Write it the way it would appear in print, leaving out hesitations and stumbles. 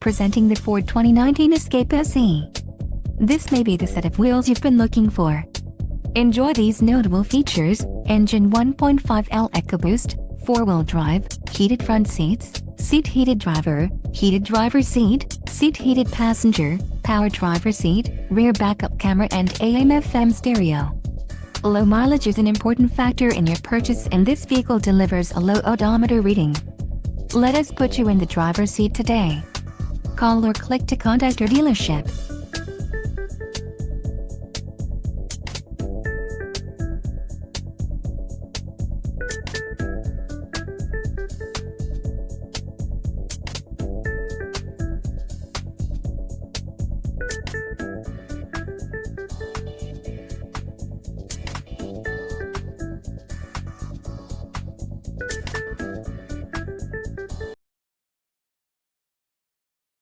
Presenting the Ford 2019 Escape SE. This may be the set of wheels you've been looking for. Enjoy these notable features: engine 1.5L EcoBoost, 4-wheel drive, heated front seats, seat heated driver seat, seat heated passenger, power driver seat, rear backup camera and AM/FM stereo. Low mileage is an important factor in your purchase, and this vehicle delivers a low odometer reading. Let us put you in the driver's seat today. Call or click to contact our dealership.